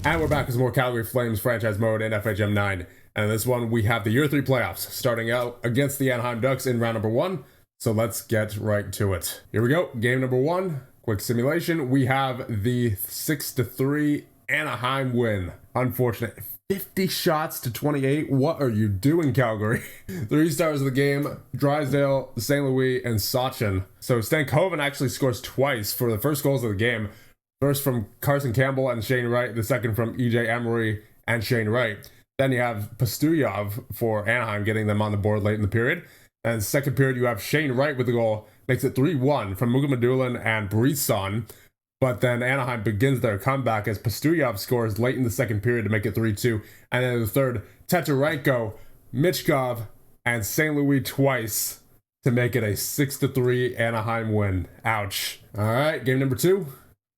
And we're back with more Calgary Flames franchise mode in FHM 9. And in this one, we have the Year 3 playoffs, starting out against the Anaheim Ducks in round number 1. So let's get right to it. Here we go, game number 1. Quick simulation. We have the 6-3 Anaheim win. Unfortunate. 50 shots to 28. What are you doing, Calgary? 3 stars of the game, Drysdale, St. Louis, and Sachin. So Stankoven actually scores twice for the first goals of the game. First from Carson Campbell and Shane Wright, the second from EJ Emery and Shane Wright. Then you have Pastuyov for Anaheim getting them on the board late in the period. And second period, you have Shane Wright with the goal, makes it 3-1 from Mukhamadullin and Brisson. But then Anaheim begins their comeback as Pastuyov scores late in the second period to make it 3-2. And then in the third, Tetarenko, Michkov, and St. Louis twice to make it a 6-3 Anaheim win. Ouch. All right, game number 2.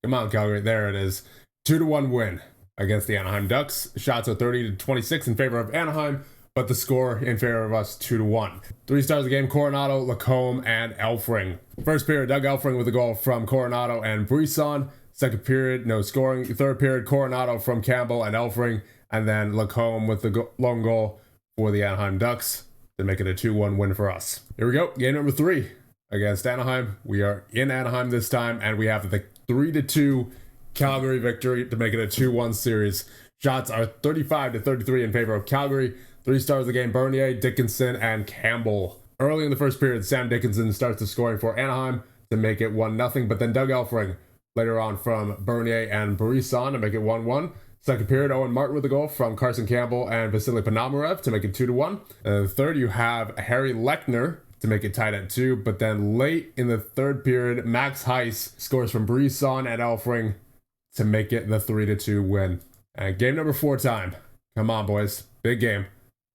Come on, Calgary. There it is. 2-1 win against the Anaheim Ducks. Shots are 30-26 in favor of Anaheim, but the score in favor of us 2-1. 3 stars of the game, Coronado, Lacombe, and Elfring. First period, Doug Elfring with a goal from Coronado and Brisson. Second period, no scoring. Third period, Coronado from Campbell and Elfring. And then Lacombe with the lone goal for the Anaheim Ducks to make it a 2-1 win for us. Here we go, game number 3 against Anaheim. We are in Anaheim this time, and we have the 3-2 Calgary victory to make it a 2-1 series. Shots are 35-33 in favor of Calgary. 3 stars of the game, Bernier, Dickinson, and Campbell. Early in the first period, Sam Dickinson starts the scoring for Anaheim to make it 1-0, but then Doug Elfring later on from Bernier and Brisson to make it 1-1. Second period, Owen Martin with the goal from Carson Campbell and Vasily Ponomarev to make it 2-1. And the third, you have Harry Lechner to make it tied at 2, but then late in the third period, Max Heiss scores from Brisson and Elfring to make it the 3-2 win. And game number 4 time. Come on, boys. Big game.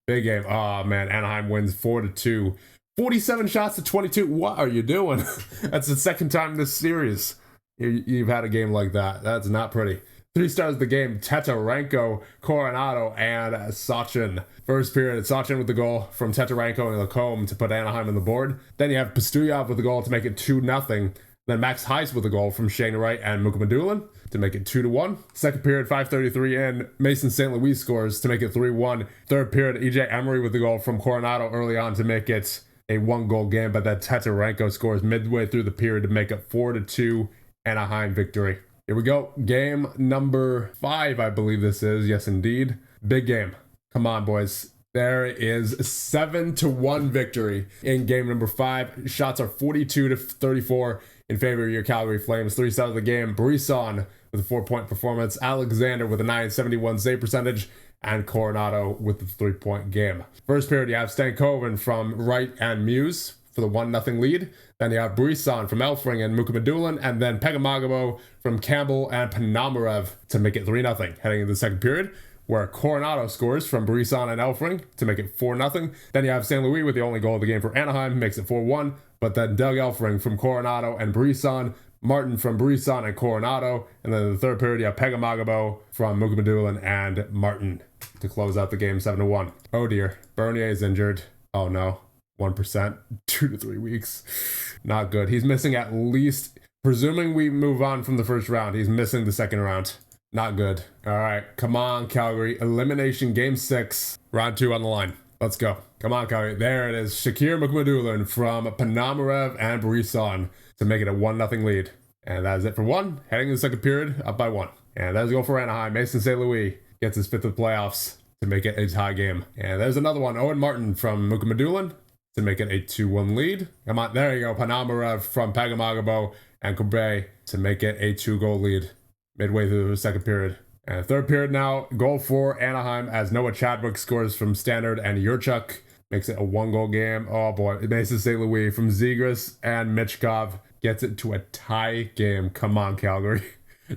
Big game. Oh, man. Anaheim wins 4-2. 47 shots to 22. What are you doing? That's the second time this series you've had a game like that. That's not pretty. 3 stars of the game, Tetarenko, Coronado, and Sachin. First period, Sachin with the goal from Tetarenko and Lacombe to put Anaheim on the board. Then you have Pastuyov with the goal to make it 2-0. Then Max Heiss with the goal from Shane Wright and Mukhamadullin to make it 2-1. Second period, 5:33 in, Mason St. Louis scores to make it 3-1. Third period, EJ Emery with the goal from Coronado early on to make it a 1-goal game, but then Tetarenko scores midway through the period to make it 4-2 Anaheim victory. Here we go. Game number 5, I believe this is. Yes, indeed. Big game. Come on, boys. There is 7-1 victory in game number 5. Shots are 42-34 in favor of your Calgary Flames. 3 stars of the game. Brisson with a 4-point performance. Alexander with a 971 save percentage. And Coronado with the 3-point game. First period, you have Stankoven from Wright and Muse for the 1-0 lead. Then you have Brisson from Elfring and Mukhamadullin, and then Pegamagabo from Campbell and Ponomarev to make it 3-0 heading into the second period, where Coronado scores from Brisson and Elfring to make it 4-0. Then you have St. Louis with the only goal of the game for Anaheim, makes it 4-1, but then Doug Elfring from Coronado and Brisson, Martin from Brisson and Coronado, and then in the third period you have Pegamagabo from Mukhamadullin and Martin to close out the game 7-1. Oh dear, Bernier is injured. Oh no. 1%, 2 to 3 weeks. Not good. He's missing at least, presuming we move on from the first round, he's missing the second round. Not good. All right, come on, Calgary. Elimination game 6, round 2 on the line. Let's go. Come on, Calgary. There it is. Shakir Mukhamadullin from Ponomarev and Brisson to make it a 1-0 lead. And that is it for 1. Heading to the second period, up by 1. And that's a goal for Anaheim. Mason St. Louis gets his 5th of the playoffs to make it a tie game. And there's another one. Owen Martin from Mukhamadullin to make it a 2-1 lead. Come on, there you go. Ponomarev from Pegamagabo and Kobe to make it a 2-goal lead midway through the second period. And third period now, goal for Anaheim as Noah Chadwick scores from Standard and Yurchuk. Makes it a 1-goal game. Oh boy, Mason St. Louis from Zegras and Michkov gets it to a tie game. Come on, Calgary.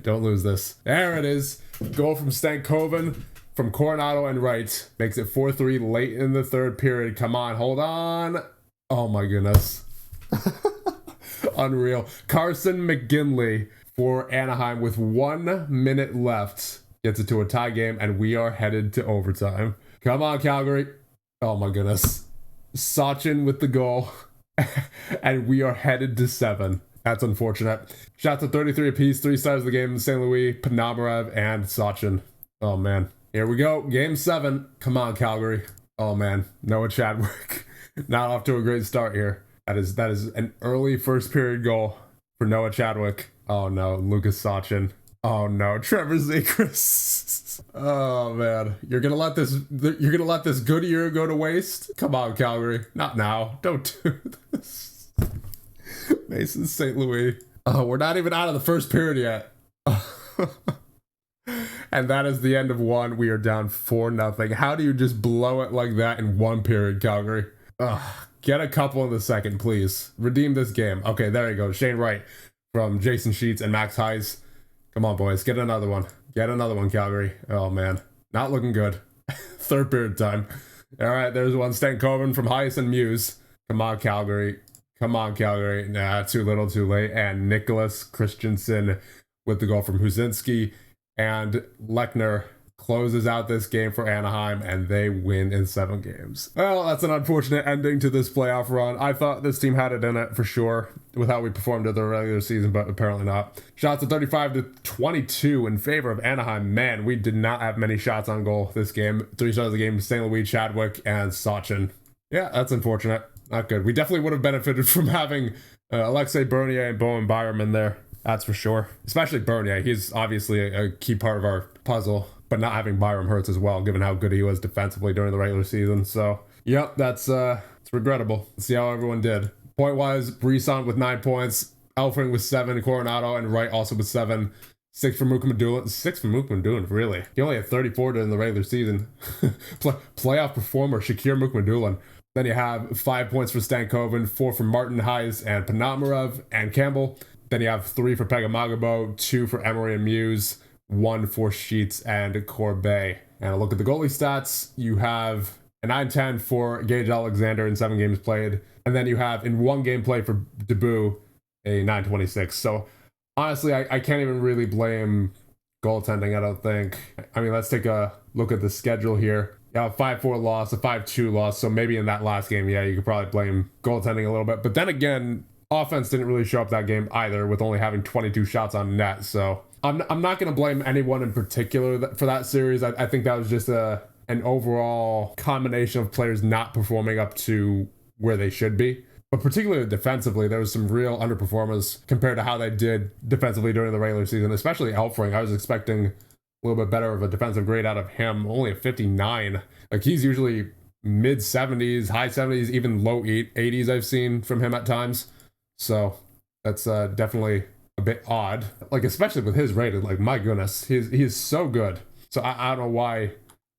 Don't lose this. There it is. Goal from Stankoven from Coronado and Wright makes it 4-3 late in the third period. Come on, hold on. Oh my goodness. Unreal. Carson McGinley for Anaheim with 1 minute left gets it to a tie game, and we are headed to overtime. Come on, Calgary. Oh my goodness. Sachin with the goal, and we are headed to 7. That's unfortunate. Shots at 33 apiece, 3 stars of the game, St. Louis, Ponomarev, and Sachin. Oh man. Here we go. Game 7. Come on, Calgary. Oh man. Noah Chadwick. Not off to a great start here. That is an early first period goal for Noah Chadwick. Oh no, Lucas Sachin. Oh no, Trevor Zegras. Oh man. You're gonna let this good year go to waste? Come on, Calgary. Not now. Don't do this. Mason St. Louis. Oh, we're not even out of the first period yet. And that is the end of one. We are down 4-0. How do you just blow it like that in one period, Calgary? Ugh. Get a couple in the second, please. Redeem this game. Okay, there you go. Shane Wright from Jason Sheets and Max Heis. Come on, boys. Get another one. Get another one, Calgary. Oh, man. Not looking good. Third period time. All right, there's one. Stankoven from Heis and Muse. Come on, Calgary. Come on, Calgary. Nah, too little, too late. And Nicholas Christensen with the goal from Huzinski. And Lechner closes out this game for Anaheim, and they win in 7 games. Well, that's an unfortunate ending to this playoff run. I thought this team had it in it for sure with how we performed in the regular season, but apparently not. Shots at 35-22 in favor of Anaheim. Man, we did not have many shots on goal this game. 3 stars of the game, St. Louis, Chadwick, and Sachin. Yeah, that's unfortunate. Not good. We definitely would have benefited from having Alexei Bernier and Bowen Byram in there. That's for sure. Especially Bernier. He's obviously a key part of our puzzle, but not having Byram hurts as well, given how good he was defensively during the regular season. So, yep, it's regrettable. Let's see how everyone did. Point-wise, Brisson with 9 points, Elfring with 7, Coronado and Wright also with 7. 6 for Mukmadulin. 6 for Mukmadulin, really? He only had 34 during the regular season. Playoff performer, Shakir Mukmadulin. Then you have 5 points for Stankoven, 4 for Martin Heis and Panamarov and Campbell. Then you have 3 for Pegamagabo, 2 for Emery and Muse, 1 for Sheets and Corbet. And a look at the goalie stats, you have a 9-10 for Gage Alexander in 7 games played. And then you have in 1 game played for Debut, a 9-26. So honestly, I can't even really blame goaltending, I don't think. I mean, let's take a look at the schedule here. You have a 5-4 loss, a 5-2 loss. So maybe in that last game, yeah, you could probably blame goaltending a little bit. But then again, offense didn't really show up that game either, with only having 22 shots on net. So I'm not going to blame anyone in particular for that series. I think that was just an overall combination of players not performing up to where they should be. But particularly defensively, there was some real underperformers compared to how they did defensively during the regular season, especially Elfring. I was expecting a little bit better of a defensive grade out of him, only a 59. Like, he's usually mid 70s, high 70s, even low 80s I've seen from him at times. So that's definitely a bit odd, like especially with his rating. Like, my goodness, he is so good. So I don't know why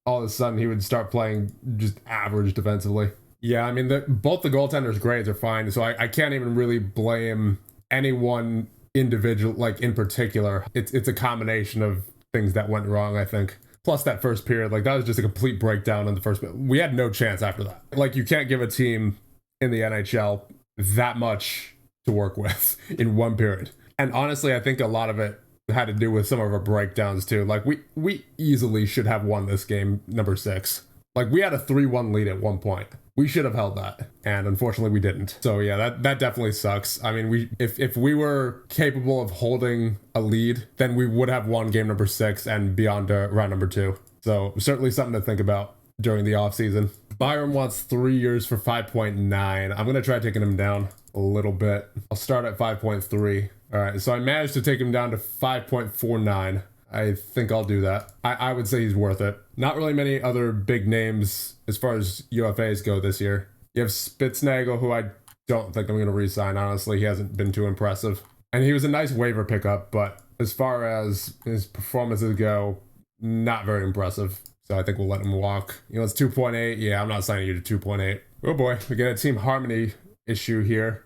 all of a sudden he would start playing just average defensively. Yeah, I mean, both the goaltenders' grades are fine, so I can't even really blame any one individual, like in particular. It's a combination of things that went wrong, I think. Plus that first period, like that was just a complete breakdown in the first. We had no chance after that. Like, you can't give a team in the NHL that much to work with in 1 period. And honestly, I think a lot of it had to do with some of our breakdowns too. Like, we easily should have won this game, number 6. Like, we had a 3-1 lead at one point. We should have held that, and unfortunately we didn't. So yeah, that definitely sucks. I mean, if we were capable of holding a lead, then we would have won game number 6 and beyond to round number 2. So certainly something to think about during the offseason. Byram wants 3 years for 5.9. I'm gonna try taking him down a little bit. I'll start at 5.3. All right, so I managed to take him down to 5.49. I think I'll do that. I would say he's worth it. Not really many other big names as far as UFAs go this year. You have Spitznagel, who I don't think I'm going to re-sign, honestly. He hasn't been too impressive. And he was a nice waiver pickup, but as far as his performances go, not very impressive. So I think we'll let him walk. You know, it's 2.8. Yeah, I'm not signing you to 2.8. Oh boy, we get a team harmony issue here.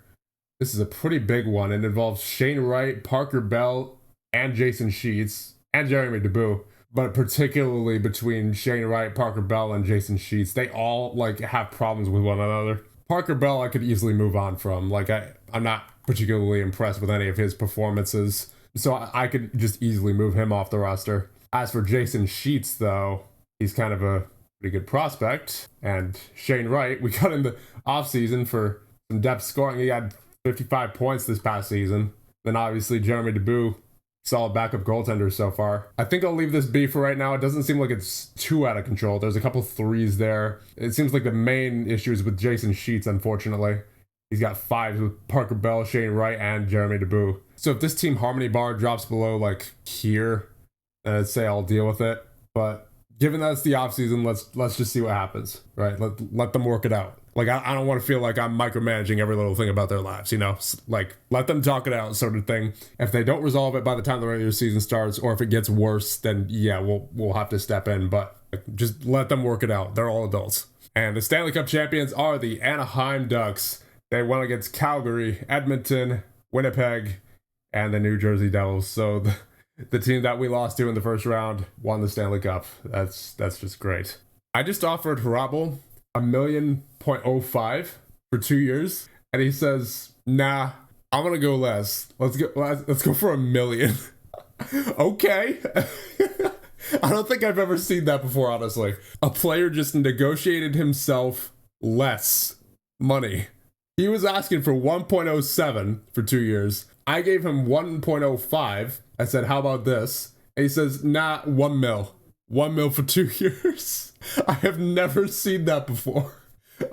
This is a pretty big one. It involves Shane Wright, Parker Bell, and Jason Sheets, and Jeremy Debut. But particularly between Shane Wright, Parker Bell, and Jason Sheets, they all like have problems with one another. Parker Bell I could easily move on from. Like, I'm not particularly impressed with any of his performances, so I could just easily move him off the roster. As for Jason Sheets, though, he's kind of a pretty good prospect. And Shane Wright, we got in the offseason for some depth scoring. He had 55 points this past season. Then obviously Jeremy Debut solid backup goaltenders so far. I think I'll leave this be for right now. It doesn't seem like it's too out of control. There's a couple threes there. It seems like the main issue is with Jason Sheets, unfortunately. He's got fives with Parker Bell, Shane Wright, and Jeremy Debut. So if this team harmony bar drops below like here, then I'd say I'll deal with it. But given that it's the offseason, let's just see what happens, right? Let them work it out. Like, I don't want to feel like I'm micromanaging every little thing about their lives, you know? Like, let them talk it out sort of thing. If they don't resolve it by the time the regular season starts, or if it gets worse, then yeah, we'll have to step in. But just let them work it out. They're all adults. And the Stanley Cup champions are the Anaheim Ducks. They won against Calgary, Edmonton, Winnipeg, and the New Jersey Devils. So the team that we lost to in the first round won the Stanley Cup. That's just great. I just offered Hrabal $1.05 million for 2 years, and he says, nah, I'm gonna go less. Let's go for $1 million. Okay. I don't think I've ever seen that before, honestly. A player just negotiated himself less money. He was asking for 1.07 for 2 years. I gave him 1.05. I said, how about this? And he says, nah, 1 mil. 1 mil for 2 years. I have never seen that before.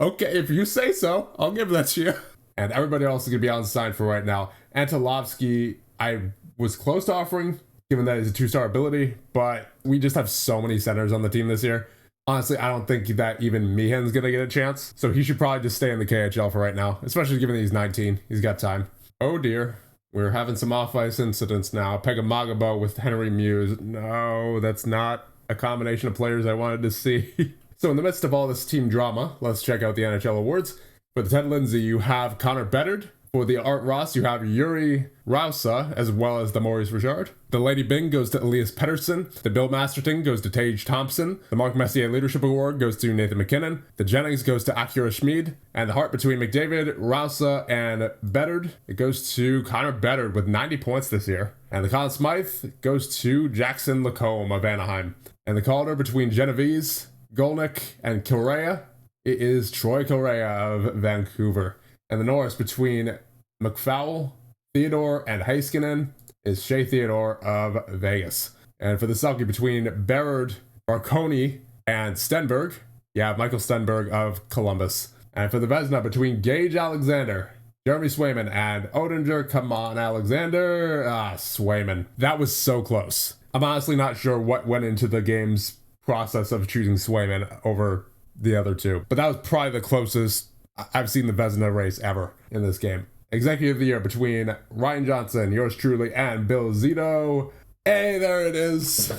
Okay, if you say so, I'll give that to you. And everybody else is going to be unsigned for right now. Antolovsky, I was close to offering, given that he's a 2-star ability, but we just have so many centers on the team this year. Honestly, I don't think that even Meehan's going to get a chance. So he should probably just stay in the KHL for right now, especially given that he's 19. He's got time. Oh dear. We're having some off-ice incidents now. Pegamagabo with Henry Muse. No, that's not a combination of players I wanted to see. So in the midst of all this team drama, let's check out the NHL awards. For the Ted Lindsay, you have Connor Bedard. For the Art Ross, you have Yuri Rausa, as well as the Maurice Richard. The Lady Bing goes to Elias Pettersson. The Bill Masterton goes to Tage Thompson. The Mark Messier Leadership Award goes to Nathan McKinnon. The Jennings goes to Akira Schmid. And the heart between McDavid, Rausa, and Bedard, it goes to Connor Bedard with 90 points this year. And the Conn Smythe goes to Jackson Lacombe of Anaheim. And the Calder between Genovese, Golnick, and Correa, it is Troy Correa of Vancouver. And the Norris between McFowle, Theodore, and Heiskanen is Shea Theodore of Vegas. And for the Selkie between Berard, Barconi, and Stenberg, you have Michael Stenberg of Columbus. And for the Vezina between Gage Alexander, Jeremy Swayman, and Odinger, come on, Alexander. Swayman. That was so close. I'm honestly not sure what went into the game's process of choosing Swayman over the other two. But that was probably the closest I've seen the Vezina race ever in this game. Executive of the Year between Ryan Johnson, yours truly, and Bill Zito. Hey, there it is.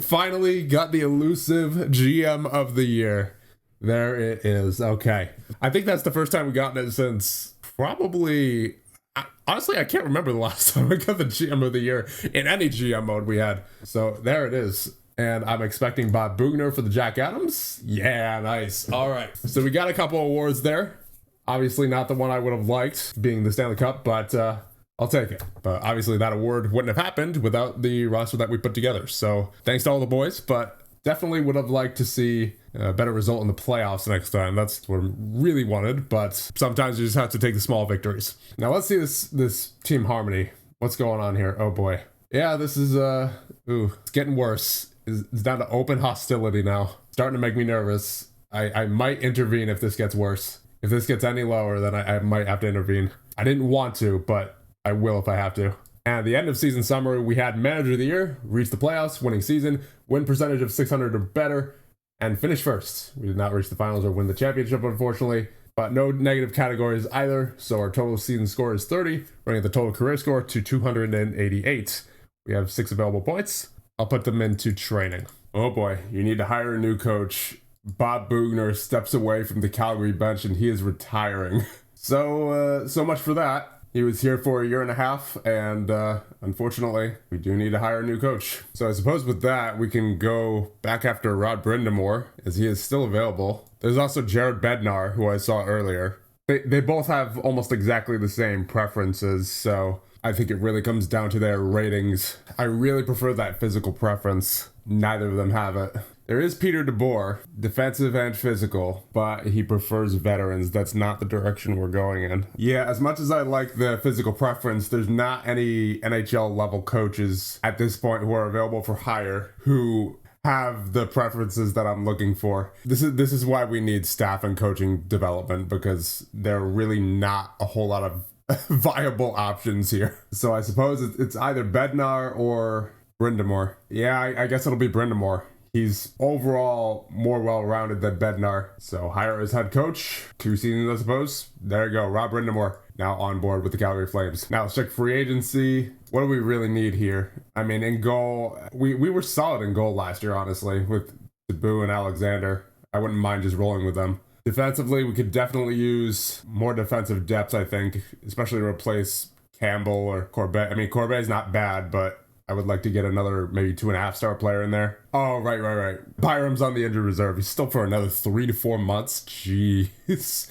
Finally got the elusive GM of the Year. There it is. Okay. I think that's the first time we've gotten it since probably... Honestly, I can't remember the last time I got the GM of the Year in any GM mode we had. So there it is. And I'm expecting Bob Bugner for the Jack Adams. Yeah, nice. All right. So we got a couple awards there. Obviously not the one I would have liked, being the Stanley Cup, but I'll take it. But obviously that award wouldn't have happened without the roster that we put together. So thanks to all the boys, but definitely would have liked to see a better result in the playoffs next time. That's what I really wanted, but sometimes you just have to take the small victories. Now let's see this team harmony. What's going on here? Oh boy. Yeah, this is, it's getting worse. It's down to open hostility now. Starting to make me nervous. I might intervene if this gets worse. If this gets any lower, then I might have to intervene. I didn't want to, but I will if I have to. And the end of season summary, we had Manager of the Year, reached the playoffs, winning season, win percentage of .600 or better, and finish first. We did not reach the finals or win the championship, unfortunately, but no negative categories either. So our total season score is 30, bringing the total career score to 288. We have 6 available points. I'll put them into training. Oh boy, you need to hire a new coach. Bob Bugner steps away from the Calgary bench and he is retiring. So much for that. He was here for 1.5 years, and unfortunately, we do need to hire a new coach. So I suppose with that, we can go back after Rod Brindamore, as he is still available. There's also Jared Bednar, who I saw earlier. They both have almost exactly the same preferences, so I think it really comes down to their ratings. I really prefer that physical preference. Neither of them have it. There is Peter DeBoer, defensive and physical, but he prefers veterans. That's not the direction we're going in. Yeah, as much as I like the physical preference, there's not any NHL level coaches at this point who are available for hire who have the preferences that I'm looking for. This is why we need staff and coaching development, because there are really not a whole lot of viable options here. So I suppose it's either Bednar or Brindamore. Yeah, I guess it'll be Brindamore. He's overall more well-rounded than Bednar. So hire as head coach. 2 seasons, I suppose. There you go. Rob Brindamore now on board with the Calgary Flames. Now let's check free agency. What do we really need here? I mean, in goal, we were solid in goal last year, honestly, with Dubois and Alexander. I wouldn't mind just rolling with them. Defensively, we could definitely use more defensive depth, I think, especially to replace Campbell or Corbett. I mean, Corbet's not bad, but I would like to get another maybe 2.5-star player in there. Oh, right. Byram's on the injured reserve. He's still for another 3 to 4 months. Jeez.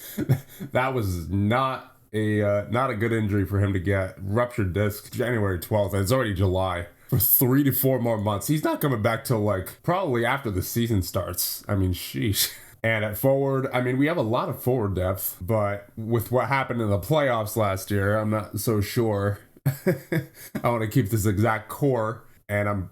That was not a good injury for him to get. Ruptured disc, January 12th. And it's already July. For 3 to 4 more months. He's not coming back till like probably after the season starts. I mean, sheesh. And at forward, I mean, we have a lot of forward depth, but with what happened in the playoffs last year, I'm not so sure I want to keep this exact core, and I'm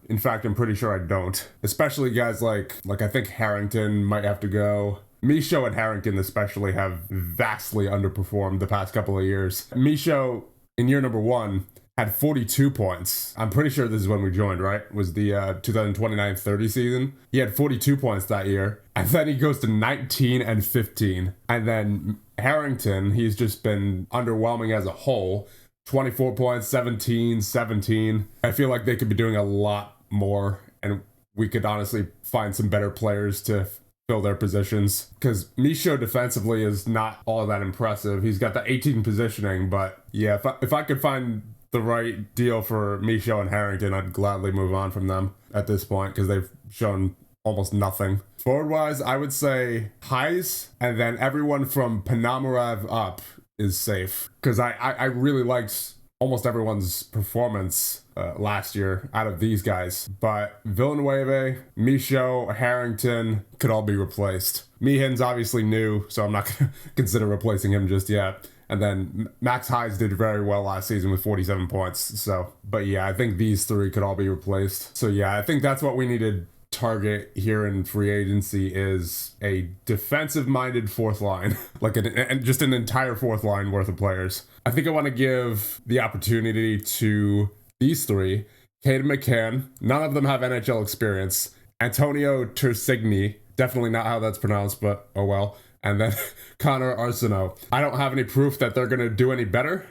pretty sure I don't. Especially guys like I think Harrington might have to go. Michaud and Harrington especially have vastly underperformed the past couple of years. Michaud, in year number 1, had 42 points. I'm pretty sure this is when we joined, right? Was the 2029-30 season. He had 42 points that year. And then he goes to 19 and 15. And then Harrington, he's just been underwhelming as a whole. 24 points, 17. I feel like they could be doing a lot more, and we could honestly find some better players to fill their positions, because Michaud defensively is not all that impressive. He's got the 18 positioning, but yeah, if I could find the right deal for Michaud and Harrington, I'd gladly move on from them at this point, because they've shown almost nothing. Forward-wise, I would say Heis, and then everyone from Panamarov up is safe, because I really liked almost everyone's performance last year out of these guys, but Villanueva, Michaud, Harrington could all be replaced. Meehan's obviously new, so I'm not gonna consider replacing him just yet. And then Max Heis did very well last season with 47 points. So, but yeah, I think these 3 could all be replaced. So yeah, I think that's what we needed. Target here in free agency is a defensive-minded 4th line, like just an entire 4th line worth of players. I think I want to give the opportunity to these 3. Caden McCann, none of them have NHL experience. Antonio Tersigny, definitely not how that's pronounced, but oh well. And then Connor Arsenault. I don't have any proof that they're going to do any better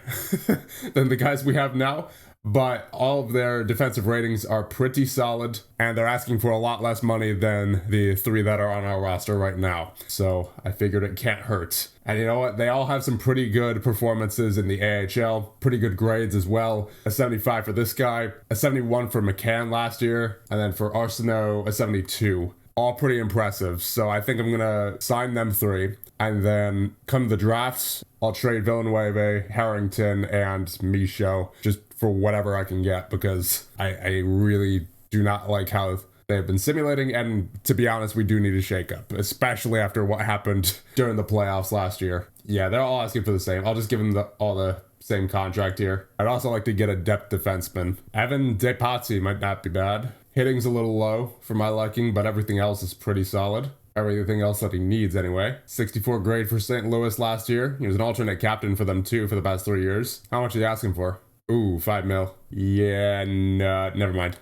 than the guys we have now, but all of their defensive ratings are pretty solid, and they're asking for a lot less money than the 3 that are on our roster right now. So I figured it can't hurt. And you know what? They all have some pretty good performances in the AHL, pretty good grades as well. A 75 for this guy, a 71 for McCann last year, and then for Arsenault, a 72. All pretty impressive. So I think I'm going to sign them 3. And then come the drafts, I'll trade Villanueva, Harrington, and Michaud just for whatever I can get, because I really do not like how they've been simulating. And to be honest, we do need a shakeup, especially after what happened during the playoffs last year. Yeah, they're all asking for the same. I'll just give them all the same contract here. I'd also like to get a depth defenseman. Evan Depazzi might not be bad. Hitting's a little low for my liking, but everything else is pretty solid. Everything else that he needs anyway. 64 grade for St. Louis last year. He was an alternate captain for them too for the past 3 years. How much are you asking for? Ooh, $5 million. Yeah, no, never mind.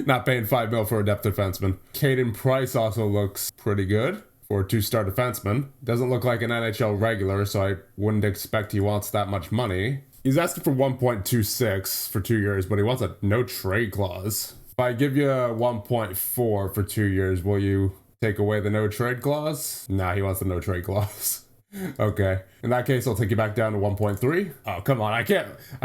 Not paying $5 million for a depth defenseman. Caden Price also looks pretty good for a 2-star defenseman. Doesn't look like an NHL regular, so I wouldn't expect he wants that much money. He's asking for 1.26 for 2 years, but he wants a no trade clause. If I give you a 1.4 for 2 years, will you take away the no trade clause? Nah, he wants the no trade clause. Okay. In that case, I'll take you back down to 1.3. Oh, come on. I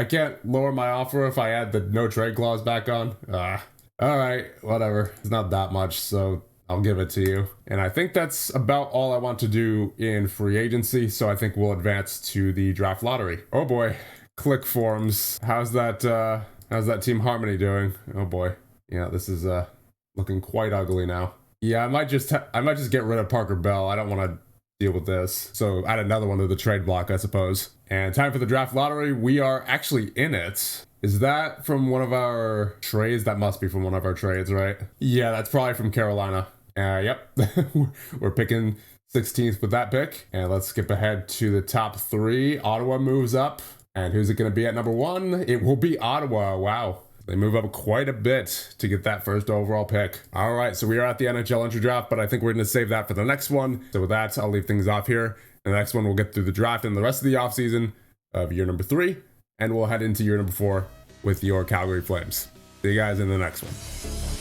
can't lower my offer if I add the no trade clause back on. All right, whatever. It's not that much, so I'll give it to you. And I think that's about all I want to do in free agency, so I think we'll advance to the draft lottery. Oh boy. Click forms. How's that Team Harmony doing? Oh boy. Yeah, this is looking quite ugly now. Yeah, I might just get rid of Parker Bell. I don't want to deal with this. So add another one to the trade block, I suppose. And time for the draft lottery. We are actually in it. Is that from one of our trades? That must be from one of our trades, right? Yeah, that's probably from Carolina. Yep. We're picking 16th with that pick. And let's skip ahead to the top 3. Ottawa moves up. And who's it going to be at number 1? It will be Ottawa. Wow. They move up quite a bit to get that first overall pick. All right, so we are at the NHL entry draft, but I think we're going to save that for the next one. So with that, I'll leave things off here. The next one, we'll get through the draft and the rest of the offseason of year number 3, and we'll head into year number 4 with your Calgary Flames. See you guys in the next one.